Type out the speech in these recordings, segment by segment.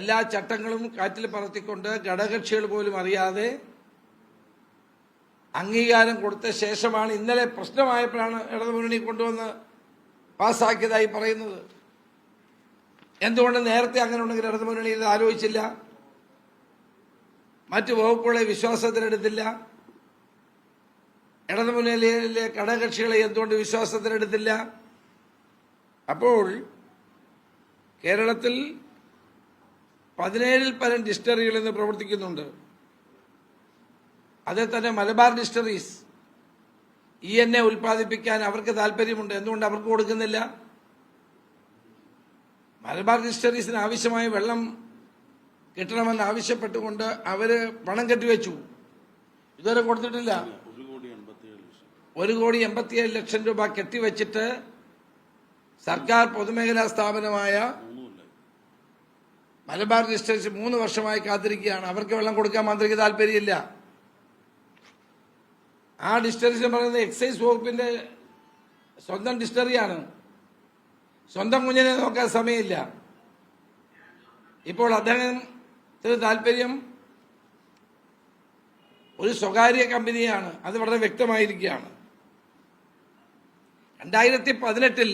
എല്ലാ ചട്ടങ്ങളും കാറ്റിൽ പറത്തിക്കൊണ്ട് ഘടകകക്ഷികൾ പോലും അറിയാതെ അംഗീകാരം കൊടുത്ത ശേഷമാണ് ഇന്നലെ പ്രശ്നമായപ്പോഴാണ് ഇടതുമുന്നണി കൊണ്ടുവന്ന് പാസ്സാക്കിയതായി പറയുന്നത്. എന്തുകൊണ്ട് നേരത്തെ അങ്ങനെ ഉണ്ടെങ്കിൽ ഇടതുമുന്നണി ഇത് ആലോചിച്ചില്ല? മറ്റു വകുപ്പുകളെ വിശ്വാസത്തിലെടുത്തില്ല? ഇടതുമുന്നണിയിലെ ഘടകകക്ഷികളെ എന്തുകൊണ്ട് വിശ്വാസത്തിലെടുത്തില്ല? അപ്പോൾ കേരളത്തിൽ 17-ൽ പരം ഡിസ്റ്ററികൾ ഇന്ന് പ്രവർത്തിക്കുന്നുണ്ട്. അതിൽ തന്നെ മലബാർ ഡിസ്റ്ററീസ് ENA ഉൽപ്പാദിപ്പിക്കാൻ അവർക്ക് താല്പര്യമുണ്ട്. എന്തുകൊണ്ട് അവർക്ക് കൊടുക്കുന്നില്ല? മലബാർ ഡിസ്റ്ററീസിന് ആവശ്യമായ വെള്ളം കിട്ടണമെന്ന് ആവശ്യപ്പെട്ടുകൊണ്ട് അവര് പണം കെട്ടിവെച്ചു. ഇതുവരെ കൊടുത്തിട്ടില്ല. 1,87,00,000 രൂപ കെട്ടിവെച്ചിട്ട് സർക്കാർ പൊതുമേഖലാ സ്ഥാപനമായ മലബാർ ഡിസ്റ്ററീസ് 3 വർഷമായി കാത്തിരിക്കുകയാണ്. അവർക്ക് വെള്ളം കൊടുക്കാൻ മന്ത്രിക്ക് താല്പര്യമില്ല. ആ ഡിസ്റ്ററീസ് എന്ന് പറയുന്നത് എക്സൈസ് വകുപ്പിന്റെ സ്വന്തം ഡിസ്റ്ററിയാണ്. സ്വന്തം കുഞ്ഞിനെ നോക്കാൻ സമയമില്ല. ഇപ്പോൾ അദ്ദേഹത്തിന് താല്പര്യം ഒരു സ്വകാര്യ കമ്പനിയാണ്. അത് വളരെ വ്യക്തമായിരിക്കുകയാണ്. 2018-ൽ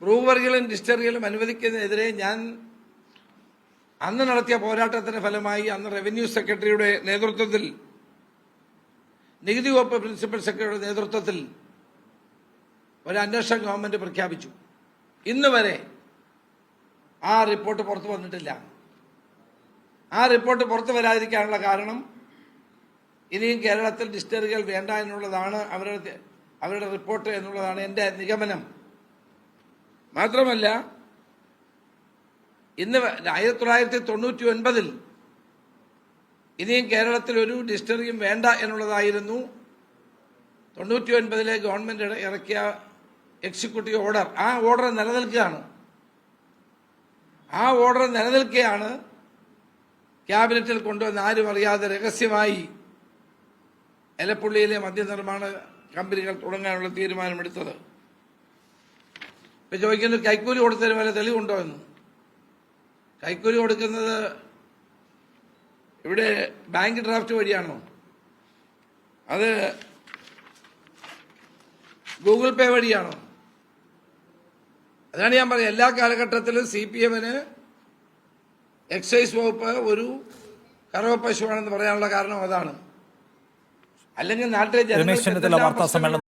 ബ്രൂവറികളും ഡിസ്റ്ററികളും അനുവദിക്കുന്നതിനെതിരെ ഞാൻ അന്ന് നടത്തിയ പോരാട്ടത്തിന്റെ ഫലമായി അന്ന് റവന്യൂ സെക്രട്ടറിയുടെ നേതൃത്വത്തിൽ, നികുതി വകുപ്പ് പ്രിൻസിപ്പൽ സെക്രട്ടറിയുടെ നേതൃത്വത്തിൽ ഒരു അന്വേഷണം ഗവൺമെന്റ് പ്രഖ്യാപിച്ചു. ഇന്ന് വരെ ആ റിപ്പോർട്ട് പുറത്തു വന്നിട്ടില്ല. ആ റിപ്പോർട്ട് പുറത്തു വരാതിരിക്കാനുള്ള കാരണം ഇനിയും കേരളത്തിൽ ഡിസ്റ്ററികൾ വേണ്ട എന്നുള്ളതാണ് അവരുടെ റിപ്പോർട്ട് എന്നുള്ളതാണ് എൻ്റെ നിഗമനം. മാത്രമല്ല, ഇന്ന് 1999-ൽ ഇനിയും കേരളത്തിൽ ഒരു ഡിസ്റ്ററിയും വേണ്ട എന്നുള്ളതായിരുന്നു 99-ലെ ഗവൺമെന്റ് ഇറക്കിയ എക്സിക്യൂട്ടീവ് ഓർഡർ. ആ ഓർഡർ നിലനിൽക്കുകയാണ്. ആ ഓർഡർ നിലനിൽക്കുകയാണ് ക്യാബിനറ്റിൽ കൊണ്ടുവന്ന് ആരും അറിയാതെ രഹസ്യമായി എലപ്പുള്ളിയിലെ മദ്യനിർമ്മാണ കമ്പനികൾ തുടങ്ങാനുള്ള തീരുമാനമെടുത്തത്. ഇപ്പൊ ചോദിക്കുന്നത് കൈക്കൂലി കൊടുത്തതിന് വല്ല തെളിവുണ്ടോ എന്ന്. കൈക്കൂലി കൊടുക്കുന്നത് ഇവിടെ ബാങ്ക് ഡ്രാഫ്റ്റ് വഴിയാണോ? അത് ഗൂഗിൾ പേ വഴിയാണോ? അതാണ് ഞാൻ പറയുന്നത്. എല്ലാ കാലഘട്ടത്തിലും CPM-ന് എക്സൈസ് വകുപ്പ് ഒരു കറവ പശുവാണെന്ന് പറയാനുള്ള കാരണം അതാണ്. അല്ലെങ്കിൽ നാട്ടിലെ ജനങ്ങൾക്ക്